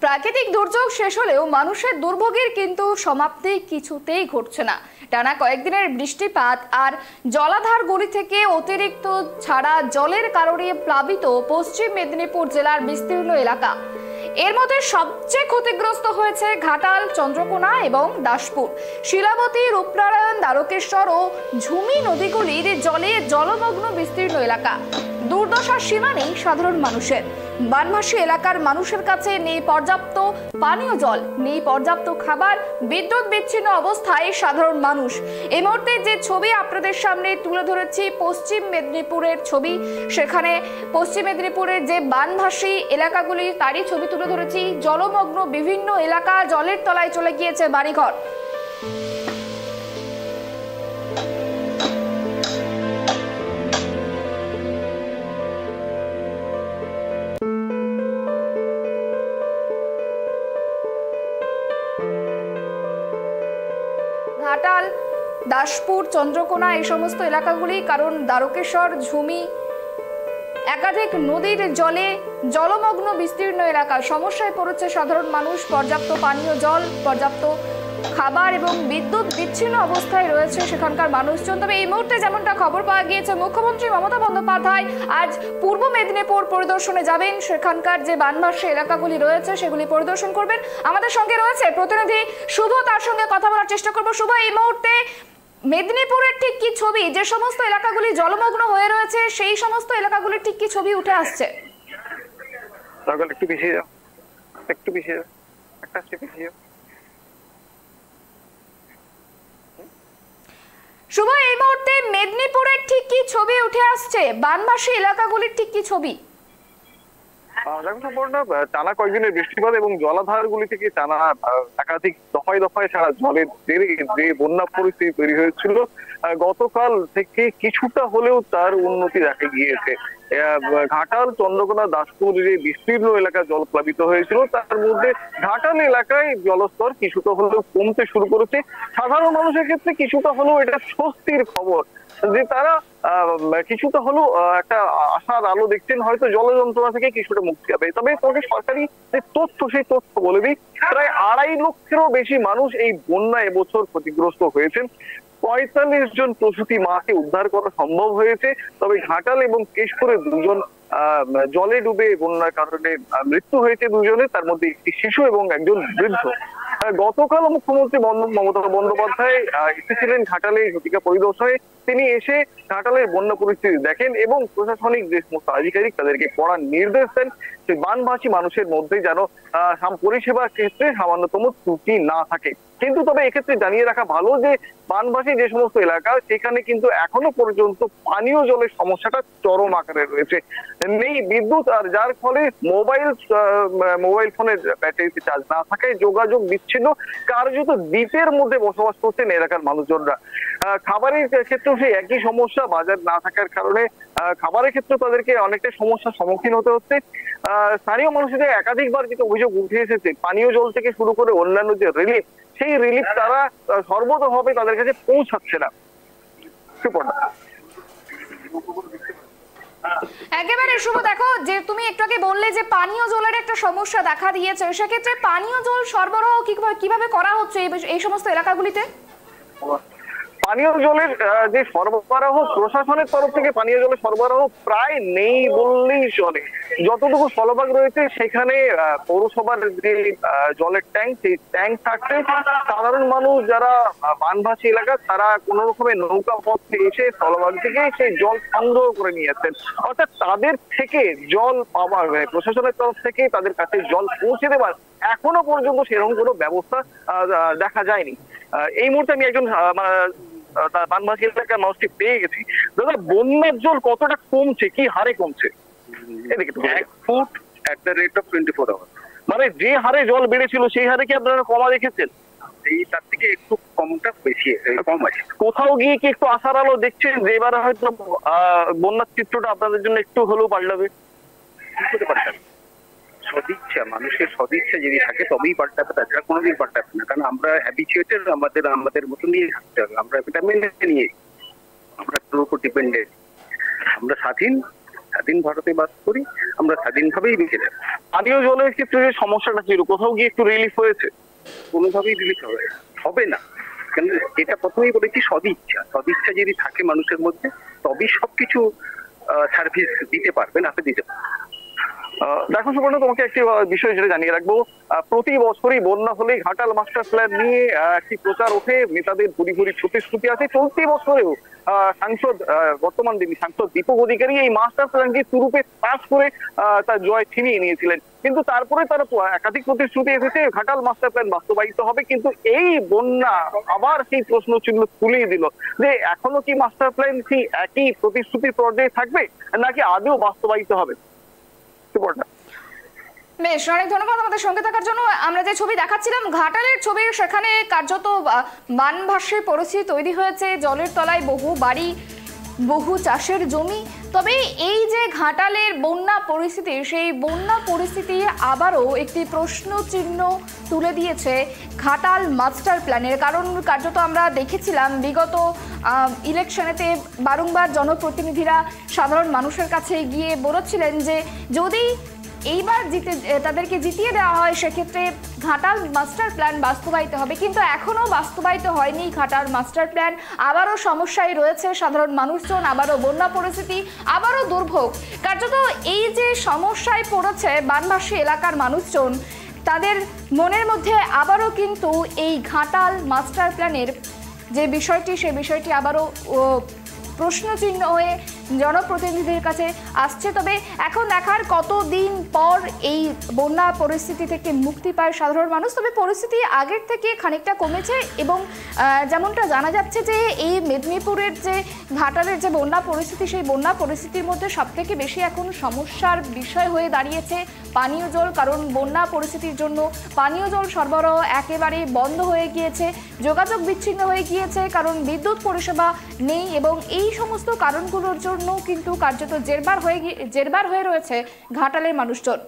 প্রাকৃতিক দুর্যোগ শেষ হলেও মানুষের দুর্ভোগের কিন্তু সমাপ্তি কিছুতেই ঘটছে না। টানা কয়েকদিনের বৃষ্টিপাত আর জলাধারগুলি থেকে অতিরিক্ত ছাড়া জলের কারণে প্লাবিত পশ্চিম মেদিনীপুর জেলার বিস্তীর্ণ এলাকা। এর মধ্যে সবচেয়ে ক্ষতিগ্রস্ত হয়েছে ঘাটাল, চন্দ্রকোনা এবং দাসপুর। শিলাবতী, রূপনারায়ণ, দ্বারকেশ্বর ও ঝুমি নদীগুলির জলে জলমগ্ন বিস্তীর্ণ এলাকা। দুর্দশার সীমা নেই সাধারণ মানুষের। বানভাসী এলাকার মানুষের কাছে নেই পর্যাপ্ত পানীয় জল, নেই পর্যাপ্ত খাবার, বিদ্যুৎ বিচ্ছিন্ন অবস্থায় সাধারণ মানুষ। এই মুহূর্তে যে ছবি আপনাদের সামনে তুলে ধরেছি পশ্চিম মেদিনীপুরের ছবি, সেখানে পশ্চিম মেদিনীপুরের যে বানভাসী এলাকাগুলি তারই ছবি তুলে ধরেছি। জলমগ্ন বিভিন্ন এলাকা, জলের তলায় চলে গিয়েছে বাড়িঘর। ঘাটাল, দাসপুর, চন্দ্রকোনা এই সমস্ত এলাকাগুলি, কারণ দ্বারকেশ্বর, ঝুমি একাধিক নদীর জলে জলমগ্ন বিস্তীর্ণ এলাকা। সমস্যায় পড়েছে সাধারণ মানুষ। পর্যাপ্ত পানীয় জল, পর্যাপ্ত খাবার এবং বিদ্যুৎ বিচ্ছিন্ন অবস্থায় রয়েছে সেখানকার মানুষজন। তবে এই মুহূর্তে যেমনটা খবর পাওয়া গিয়েছে, মুখ্যমন্ত্রী মমতা বন্দ্যোপাধ্যায় আজ পূর্ব মেদিনীপুর পরিদর্শনে যাবেন। সেখানকার যে বানভাসী এলাকাগুলি রয়েছে সেগুলি পরিদর্শন করবেন। আমাদের সঙ্গে রয়েছে প্রতিনিধি শুভ, তার সঙ্গে কথা বলার চেষ্টা করব। শুভ, এই মুহূর্তে মেদিনীপুরের ঠিক কি ছবি? যে সমস্ত এলাকাগুলি জলমগ্ন হয়ে রয়েছে সেই সমস্ত এলাকাগুলির ঠিক কি ছবি উঠে আসছে? একটু পিছিয়ে যাও, একটু পিছিয়ে যাও, একটা পিছিয়ে যাও। শুভ, এই মুহূর্তে মেদিনীপুরের ঠিক কি ছবি উঠে আসছে? বানভাসী এলাকাগুলির ঠিক কি ছবি? টানা কয়েকদিনের বৃষ্টিপাত এবং জলাধার গুলি থেকে টানা একাধিক দফায় দফায় ছাড়া জলের যে বন্যা পরিস্থিতি তৈরি হয়েছিল, গতকাল থেকে কিছুটা হলেও তার উন্নতি দেখা গিয়েছে। ঘাটাল, চন্দ্রকোনা, দাসপুর যে বিস্তীর্ণ এলাকা জল প্লাবিত হয়েছিল, তার মধ্যে ঘাটাল এলাকায় জলস্তর কিছুটা হলেও কমতে শুরু করেছে। সাধারণ মানুষের ক্ষেত্রে কিছুটা হলেও এটা স্বস্তির খবর যে তারা কিছুটা হলেও একটা আশার আলো দেখছেন, হয়তো জল যন্ত্রণা থেকে কিছুটা মুক্তি পাবে। তবে তোমাকে সরকারি যে তথ্য, সেই তথ্য বলে দিই, প্রায় 2.5 লক্ষেরও বেশি মানুষ এই বন্যা এবছর ক্ষতিগ্রস্ত হয়েছেন। 45 জন প্রসূতি মাকে উদ্ধার করা সম্ভব হয়েছে। তবে ঘাটাল এবং কেশপুরে 2 জন জলে ডুবে বন্যার কারণে মৃত্যু হয়েছে, 2 জনের, তার মধ্যে একটি শিশু এবং একজন বৃদ্ধ। গতকাল মুখ্যমন্ত্রী মমতা বন্দ্যোপাধ্যায় এসেছিলেন ঘাটালে ঝটিকা পরিদর্শনে। তিনি এসে ঘাটালের বন্যা পরিস্থিতি দেখেন এবং প্রশাসনিক যে সমস্ত আধিকারিক তাদেরকে কড়া নির্দেশ দেন যে বানভাসী মানুষের মধ্যে যেন পরিষেবার ক্ষেত্রে সামান্যতম ত্রুটি না থাকে। কিন্তু তবে এক্ষেত্রে জানিয়ে রাখা ভালো যে বানভাসী যে সমস্ত এলাকা, সেখানে কিন্তু এখনো পর্যন্ত পানীয় জলের সমস্যাটা চরম আকারে রয়েছে। নেই বিদ্যুৎ, আর যার ফলে মোবাইল ফোনের ব্যাটারিতে চার্জ না থাকায় যোগাযোগ বিচ্ছিন্ন। কার্যত দ্বীপের মধ্যে বসবাস করছেন এলাকার মানুষজনরা। খাবারের ক্ষেত্রেও সেই একই সমস্যা, বাজার না থাকার কারণে খাবারের ক্ষেত্রে তাদেরকে অনেকটা সমস্যার সম্মুখীন হতে হচ্ছে। স্থানীয় মানুষদের একাধিকবার যেটা অভিযোগ উঠে এসেছে, পানীয় জল থেকে শুরু করে অন্যান্য যে রিলিফ, সেই রিলিফ তারা সর্বতভাবে তাদের কাছে পৌঁছাচ্ছে না। একেবারে শুভ, দেখো যে তুমি একটু আগে বললে যে পানীয় জলের একটা সমস্যা দেখা দিয়েছে, সেক্ষেত্রে পানীয় জল সরবরাহ কিভাবে করা হচ্ছে এই সমস্ত এলাকাগুলিতে? পানীয় জলের যে সরবরাহ, প্রশাসনের তরফ থেকে পানীয় জলের সরবরাহ প্রায় নেই বললেই চলে। যতটুকু স্থলভাগ রয়েছে সেখানে পৌরসভার যে জলের ট্যাঙ্ক, সেই ট্যাঙ্ক থাকছে। সাধারণ মানুষ যারা বানভাসী এলাকা, তারা কোন রকমের নৌকা পথে এসে স্থলভাগ থেকে সেই জল সংগ্রহ করে নিয়ে যাচ্ছেন। অর্থাৎ তাদের থেকে জল পাওয়ার, প্রশাসনের তরফ থেকে তাদের কাছে জল পৌঁছে দেওয়ার এখনো পর্যন্ত সেরকম কোনো ব্যবস্থা দেখা যায়নি। এই মুহূর্তে আমি একজন বানভাসী এলাকার মানুষকে পেয়ে গেছি। দাদা, বন্যার জল কতটা কমছে, কি হারে কমছে? 1 foot at the rate of 24 hours। মানে যে হারে জল বেড়েছিল সেই হারে কি আপনারা কমা দেখেছেন? এই তার থেকে একটু কমটা বেশি, কম আছে। কোথাও গিয়ে কি একটু আশার আলো দেখছেন যে এবারে হয়তো বন্যার চিত্রটা আপনাদের জন্য একটু হলেও পাল্টাবে? সদিচ্ছা, মানুষের সদিচ্ছা যদি থাকে তবেই পাল্টাবে, তাছাড়া কোনোদিন পাল্টাবে না। কারণ আমরা হ্যাবিচুয়েটেড, আমাদের মতো নিয়ে থাকতে হবে। আমরা এটা মেনে নিয়ে, আমরা তোর উপর ডিপেন্ডেন্ট। আমরা স্বাধীন, স্বাধীন ভারতে বাস করি, আমরা স্বাধীনভাবেই বেঁচে যাবো। পানীয় জলের ক্ষেত্রে যে সমস্যাটা ছিল, কোথাও গিয়ে একটু রিলিফ হয়েছে? কোনোভাবেই রিলিফ হবে না, কেন এটা প্রথমেই বলেছি, সদিচ্ছা সদিচ্ছা যদি থাকে মানুষের মধ্যে, তবেই সবকিছু সার্ভিস দিতে পারবে, না দিতে পারবে। দেখো সুবর্ণ, তোমাকে একটি বিষয় যেটা জানিয়ে রাখবো, প্রতি বছরই বন্যা হলেই ঘাটাল মাস্টার প্ল্যান নিয়ে একটি প্রচার ওঠে, নেতাদের ভুরি ভুরি প্রতিশ্রুতি আছে। চলতি বছরেও সাংসদ বর্তমান যিনি সাংসদ দীপক অধিকারী এই মাস্টার প্ল্যানকে তুরুপে পাস করে তার জয় ছিনিয়ে নিয়েছিলেন, কিন্তু তারপরে তারা একাধিক প্রতিশ্রুতি এসেছে ঘাটাল মাস্টার প্ল্যান বাস্তবায়িত হবে, কিন্তু এই বন্যা আবার সেই প্রশ্ন চিহ্ন তুলিয়ে দিল যে এখনো কি মাস্টার প্ল্যান সেই একই প্রতিশ্রুতির পর্যায়ে থাকবে, নাকি আদৌ বাস্তবায়িত হবে? বেশ, অনেক ধন্যবাদ আমাদের সঙ্গে থাকার জন্য। আমরা যে ছবি দেখাচ্ছিলাম ঘাটালের ছবি, সেখানে কার্যত বানভাসী পরিস্থিতি তৈরি হয়েছে, জলের তলায় বহু বাড়ি, বহু চাষের জমি। তবে এই যে ঘাটালের বন্যা পরিস্থিতি, সেই বন্যা পরিস্থিতি আবারও একটি প্রশ্ন চিহ্ন তুলে দিয়েছে ঘাটাল মাস্টার প্ল্যানের। কারণ কার্যত আমরা দেখেছিলাম বিগত ইলেকশনেতে বারংবার জনপ্রতিনিধিরা সাধারণ মানুষের কাছে গিয়ে বলেছিলেন যে যদি এইবার তাদেরকে জিতিয়ে দেওয়া হয় সেক্ষেত্রে ঘাটাল মাস্টার প্ল্যান বাস্তবায়িত হবে, কিন্তু এখনো বাস্তবায়িত হয়নি ঘাটাল মাস্টার প্ল্যান। আবারও সমস্যায় রয়েছে সাধারণ মানুষজন, আবারও বন্যা পরিস্থিতি, আবারও দুর্ভোগ। কার্যত এই যে সমস্যায় পড়েছে বানভাসী এলাকার মানুষজন, তাদের মনের মধ্যে আবারও কিন্তু এই ঘাটাল মাস্টার প্ল্যানের যে বিষয়টি, সেই বিষয়টি আবারও প্রশ্নচিহ্ন হয়ে জনপ্রতিনিধিদের কাছে আসছে। তবে এখন দেখার কতদিন পর এই বন্যা পরিস্থিতি থেকে মুক্তি পায় সাধারণ মানুষ। তবে পরিস্থিতি আগের থেকে খানিকটা কমেছে এবং যেমনটা জানা যাচ্ছে যে এই মেদিনীপুরের যে ঘাটালের যে বন্যা পরিস্থিতি, সেই বন্যা পরিস্থিতির মধ্যে সবথেকে বেশি এখন সমস্যার বিষয় হয়ে দাঁড়িয়েছে পানীয় জল। কারণ বন্যা পরিস্থিতির জন্য পানীয় জল সরবরাহ একেবারে বন্ধ হয়ে গিয়েছে, যোগাযোগ বিচ্ছিন্ন হয়ে গিয়েছে, কারণ বিদ্যুৎ পরিষেবা নেই এবং এই সমস্ত কারণগুলোর জন্য কিন্তু কার্যত জেরবার হয়ে রয়েছে ঘাটালের মানুষজন।